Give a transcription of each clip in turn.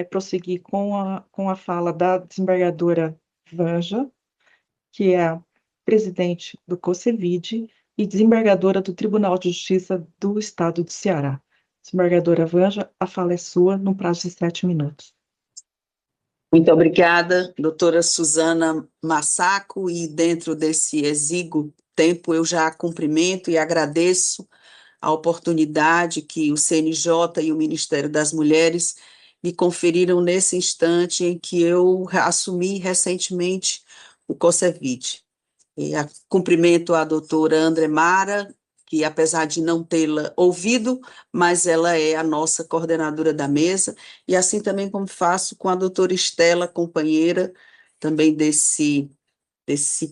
prosseguir com a fala da desembargadora Vanja, que é a presidente do COCEVID e desembargadora do Tribunal de Justiça do Estado do Ceará. Desembargadora Vanja, a fala é sua, no prazo de 7 minutos. Muito obrigada, doutora Suzana Massaco, e dentro desse exíguo tempo eu já cumprimento e agradeço a oportunidade que o CNJ e o Ministério das Mulheres me conferiram nesse instante em que eu assumi recentemente o COCEVID. Cumprimento a doutora André Mara, que apesar de não tê-la ouvido, mas ela é a nossa coordenadora da mesa, e assim também como faço com a doutora Estela, companheira também desse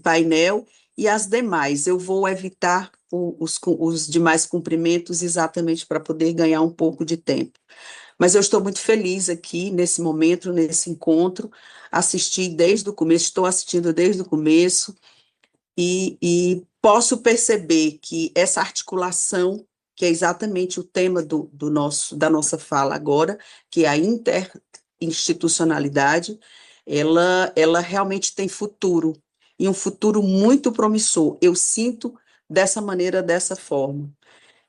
painel, e as demais. Eu vou evitar os demais cumprimentos exatamente para poder ganhar um pouco de tempo. Mas eu estou muito feliz aqui, nesse momento, nesse encontro, estou assistindo desde o começo, e posso perceber que essa articulação, que é exatamente o tema da nossa fala agora, que é a interinstitucionalidade, ela realmente tem futuro, e um futuro muito promissor. Eu sinto dessa maneira, dessa forma.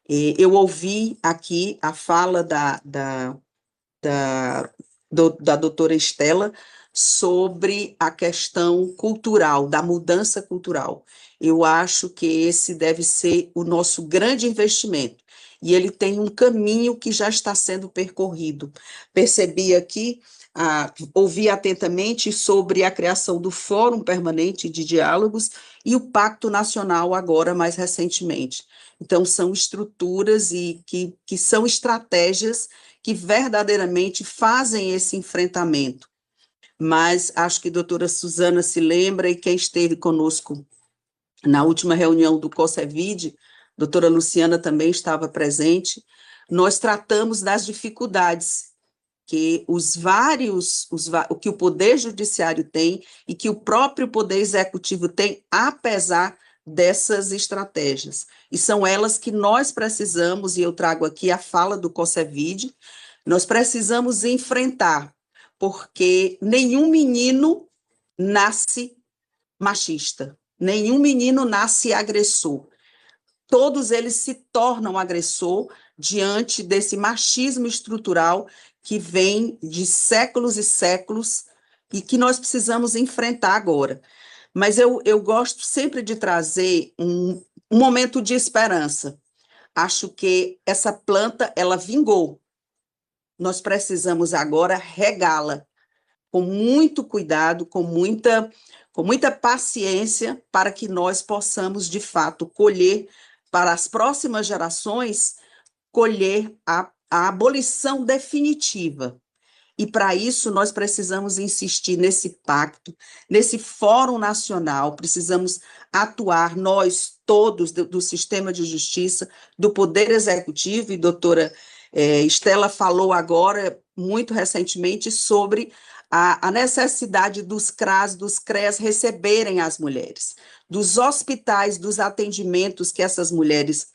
Eu ouvi aqui a fala da doutora Estela sobre a questão cultural, da mudança cultural. Eu acho que esse deve ser o nosso grande investimento, e ele tem um caminho que já está sendo percorrido. Percebi aqui, ouvi atentamente sobre a criação do Fórum Permanente de Diálogos e o Pacto Nacional agora, mais recentemente. Então, são estruturas que são estratégias que verdadeiramente fazem esse enfrentamento. Mas acho que a doutora Suzana se lembra, e quem esteve conosco na última reunião do COCEVID, doutora Luciana também estava presente, nós tratamos das dificuldades que o que o Poder Judiciário tem e que o próprio Poder Executivo tem, apesar dessas estratégias. E são elas que nós precisamos, e eu trago aqui a fala do COCEVID, nós precisamos enfrentar, porque nenhum menino nasce machista, nenhum menino nasce agressor. Todos eles se tornam agressor diante desse machismo estrutural que vem de séculos e séculos e que nós precisamos enfrentar agora. Mas eu gosto sempre de trazer um momento de esperança. Acho que essa planta, ela vingou. Nós precisamos agora regá-la com muito cuidado, com muita paciência, para que nós possamos, de fato, colher, para as próximas gerações, colher a abolição definitiva. E, para isso, nós precisamos insistir nesse pacto, nesse Fórum Nacional, precisamos atuar, nós todos, do sistema de justiça, do Poder Executivo, e doutora Estela falou agora, muito recentemente, sobre a necessidade dos CRAS, dos CREAS receberem as mulheres, dos hospitais, dos atendimentos que essas mulheres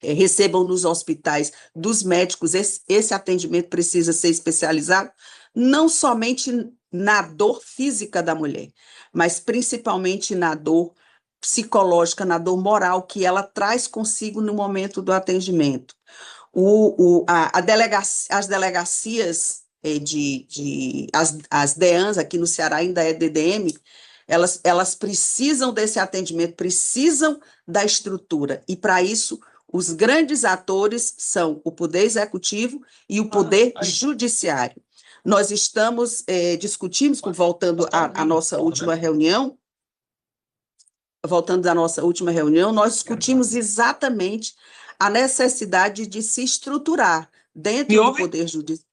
recebam nos hospitais, dos médicos. Esse atendimento precisa ser especializado, não somente na dor física da mulher, mas principalmente na dor psicológica, na dor moral que ela traz consigo no momento do atendimento. As delegacias as DEANs, aqui no Ceará ainda é DDM, elas precisam desse atendimento, precisam da estrutura, e para isso os grandes atores são o Poder Executivo e o Poder Judiciário. Nós discutimos, voltando à nossa última reunião, nós discutimos exatamente a necessidade de se estruturar dentro do Poder Judiciário.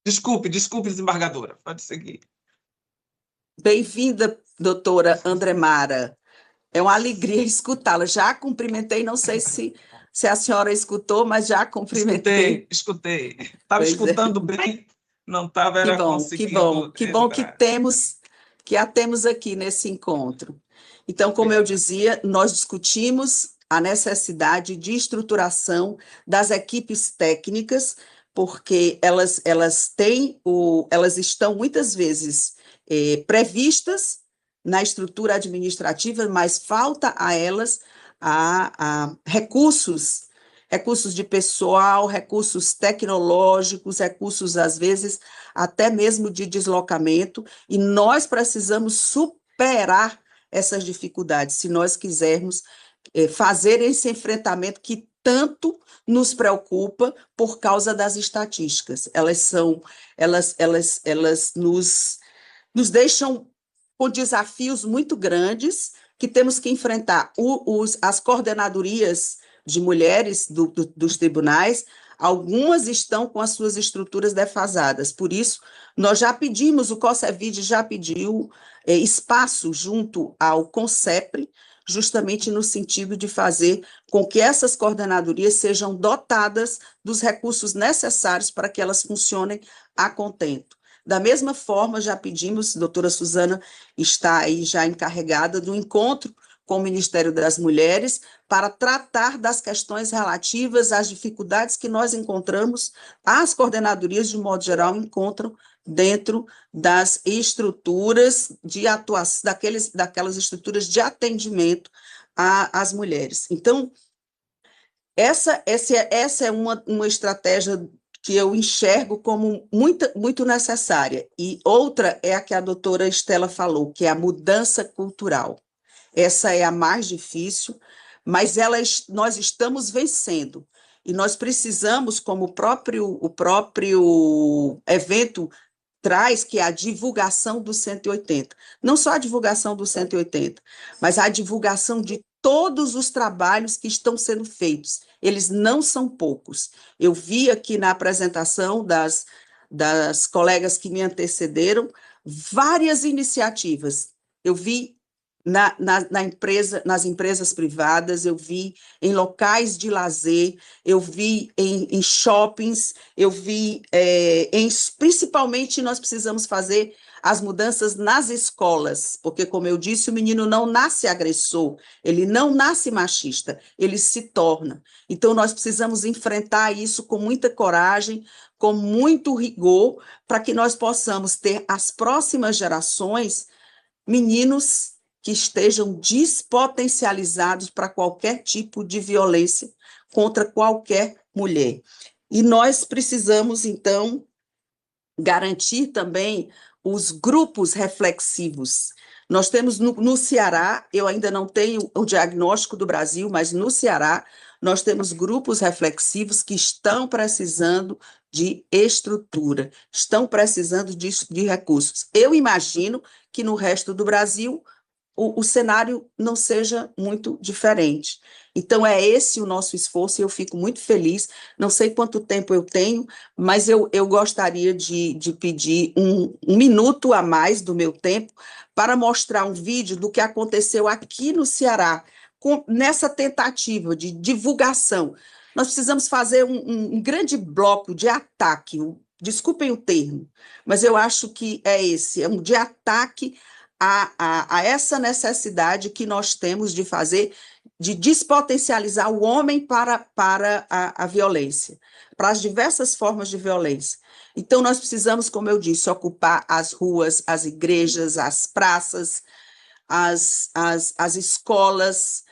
Desculpe, desembargadora, pode seguir. Bem-vinda, doutora André Mara. É uma alegria escutá-la. Já cumprimentei, não sei se a senhora escutou, mas já cumprimentei. Escutei. Estava escutando bem, não estava conseguindo. Que bom que a temos aqui nesse encontro. Então, como eu dizia, nós discutimos a necessidade de estruturação das equipes técnicas porque elas estão muitas vezes previstas na estrutura administrativa, mas falta a elas recursos de pessoal, recursos tecnológicos, recursos, às vezes, até mesmo de deslocamento, e nós precisamos superar essas dificuldades, se nós quisermos fazer esse enfrentamento que tanto nos preocupa por causa das estatísticas. Elas nos deixam com desafios muito grandes que temos que enfrentar. As coordenadorias de mulheres dos tribunais, algumas estão com as suas estruturas defasadas. Por isso, nós já pedimos, o COSEVID já pediu espaço junto ao CONSEPRE, justamente no sentido de fazer com que essas coordenadorias sejam dotadas dos recursos necessários para que elas funcionem a contento. Da mesma forma, já pedimos, a doutora Suzana está aí já encarregada do encontro com o Ministério das Mulheres para tratar das questões relativas às dificuldades que nós encontramos, as coordenadorias, de modo geral, encontram dentro das estruturas de atuação, daquelas estruturas de atendimento às mulheres. Então, essa é uma estratégia que eu enxergo como muito necessária. E outra é a que a doutora Estela falou, que é a mudança cultural. Essa é a mais difícil, mas nós estamos vencendo. E nós precisamos, como o próprio evento traz, que é a divulgação do 180. Não só a divulgação do 180, mas a divulgação de todos os trabalhos que estão sendo feitos. Eles não são poucos. Eu vi aqui na apresentação das colegas que me antecederam várias iniciativas. Eu vi nas empresas privadas, eu vi em locais de lazer, eu vi em shoppings, eu vi principalmente nós precisamos fazer as mudanças nas escolas, porque, como eu disse, o menino não nasce agressor, ele não nasce machista, ele se torna. Então, nós precisamos enfrentar isso com muita coragem, com muito rigor, para que nós possamos ter as próximas gerações meninos que estejam despotencializados para qualquer tipo de violência contra qualquer mulher. E nós precisamos, então, garantir também os grupos reflexivos. Nós temos no Ceará, eu ainda não tenho o diagnóstico do Brasil, mas no Ceará nós temos grupos reflexivos que estão precisando de estrutura, estão precisando de recursos. Eu imagino que no resto do Brasil o cenário não seja muito diferente. Então, é esse o nosso esforço, e eu fico muito feliz. Não sei quanto tempo eu tenho, mas eu gostaria de pedir um minuto a mais do meu tempo para mostrar um vídeo do que aconteceu aqui no Ceará, nessa tentativa de divulgação. Nós precisamos fazer um grande bloco de ataque, desculpem o termo, mas eu acho que é um de ataque a essa necessidade que nós temos de fazer, de despotencializar o homem para a violência, para as diversas formas de violência. Então, nós precisamos, como eu disse, ocupar as ruas, as igrejas, as praças, as escolas,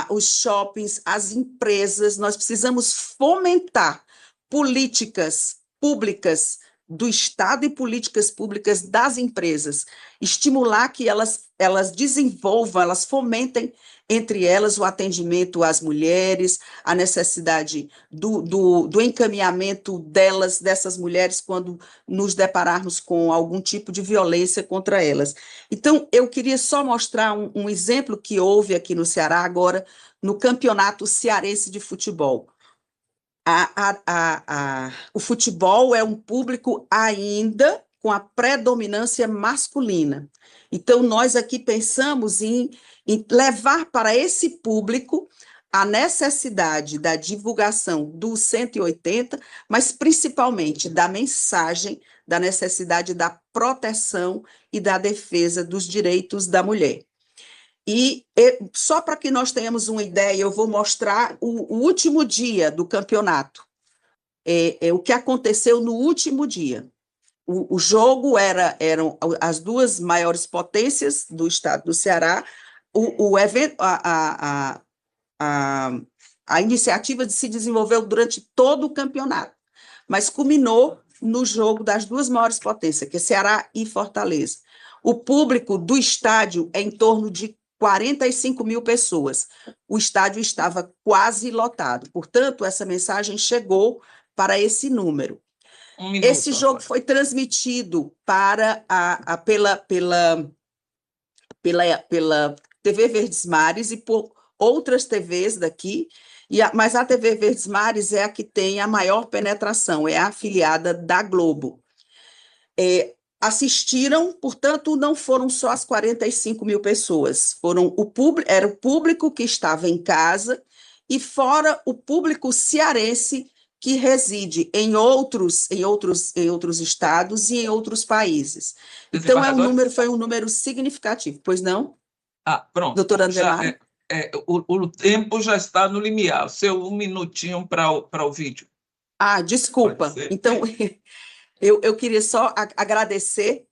os shoppings, as empresas. Nós precisamos fomentar políticas públicas do Estado e políticas públicas das empresas, estimular que elas desenvolvam, elas fomentem entre elas o atendimento às mulheres, a necessidade do encaminhamento dessas mulheres, quando nos depararmos com algum tipo de violência contra elas. Então, eu queria só mostrar um exemplo que houve aqui no Ceará agora, no Campeonato Cearense de Futebol. O futebol é um público ainda com a predominância masculina. Então, nós aqui pensamos em levar para esse público a necessidade da divulgação do 180, mas principalmente da mensagem da necessidade da proteção e da defesa dos direitos da mulher. E só para que nós tenhamos uma ideia, eu vou mostrar o último dia do campeonato. o que aconteceu no último dia. O jogo eram as duas maiores potências do estado do Ceará. O evento, a iniciativa se desenvolveu durante todo o campeonato, mas culminou no jogo das duas maiores potências, que é Ceará e Fortaleza. O público do estádio é em torno de 45 mil pessoas. O estádio estava quase lotado. Portanto, essa mensagem chegou para esse número. Esse jogo agora foi transmitido pela TV Verdes Mares e por outras TVs daqui, mas a TV Verdes Mares é a que tem a maior penetração, é a afiliada da Globo. Assistiram, portanto, não foram só as 45 mil pessoas, era o público que estava em casa e fora o público cearense que reside em outros estados e em outros países. Então, foi um número significativo, pois não? Pronto. Doutora Andremara? O tempo já está no limiar, seu 1 minutinho para o vídeo. Desculpa. Então, eu queria só agradecer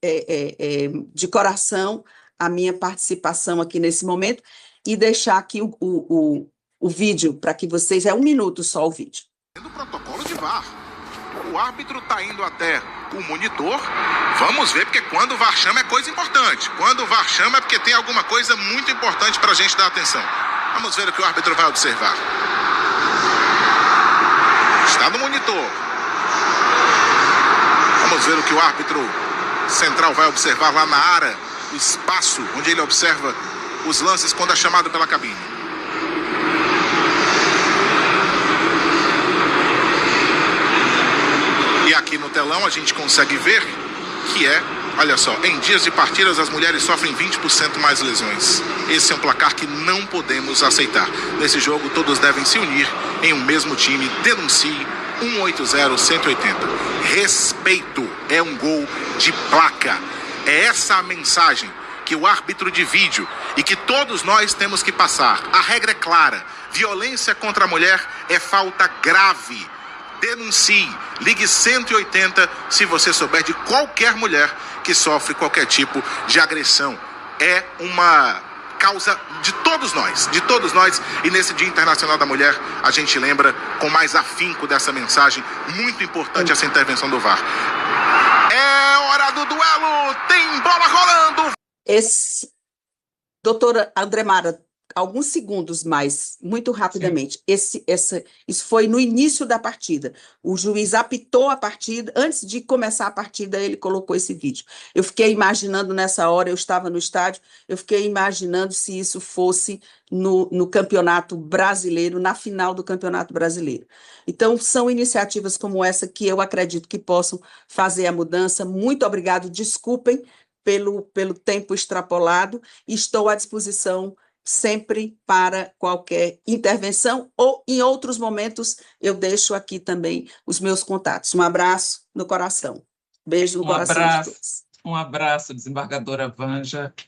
de coração a minha participação aqui nesse momento e deixar aqui o vídeo para que vocês... É 1 minuto só o vídeo. Do protocolo de VAR. O árbitro está indo até o monitor. Vamos ver, porque quando o VAR chama é coisa importante. Quando o VAR chama é porque tem alguma coisa muito importante para a gente dar atenção. Vamos ver o que o árbitro vai observar. Está no monitor. Vamos ver o que o árbitro central vai observar lá na área, o espaço onde ele observa os lances quando é chamado pela cabine. E aqui no telão a gente consegue ver que olha só, em dias de partidas as mulheres sofrem 20% mais lesões. Esse é um placar que não podemos aceitar. Nesse jogo todos devem se unir em um mesmo time. Denuncie 180-180. Respeito é um gol de placa. É essa a mensagem que o árbitro de vídeo e que todos nós temos que passar. A regra é clara. Violência contra a mulher é falta grave. Denuncie, ligue 180 se você souber de qualquer mulher que sofre qualquer tipo de agressão. É uma causa de todos nós, e nesse Dia Internacional da Mulher a gente lembra com mais afinco dessa mensagem, muito importante essa intervenção do VAR. É hora do duelo, tem bola rolando! Doutora Andremara, alguns segundos mais, muito rapidamente. Isso foi no início da partida. O juiz apitou a partida, antes de começar a partida, ele colocou esse vídeo. Eu fiquei imaginando nessa hora, eu estava no estádio, eu fiquei imaginando se isso fosse no Campeonato Brasileiro, na final do Campeonato Brasileiro. Então, são iniciativas como essa que eu acredito que possam fazer a mudança. Muito obrigado, desculpem pelo tempo extrapolado, e estou à disposição sempre para qualquer intervenção, ou em outros momentos eu deixo aqui também os meus contatos. Um abraço no coração. Beijo no coração de todos. Um abraço, desembargadora Vanja.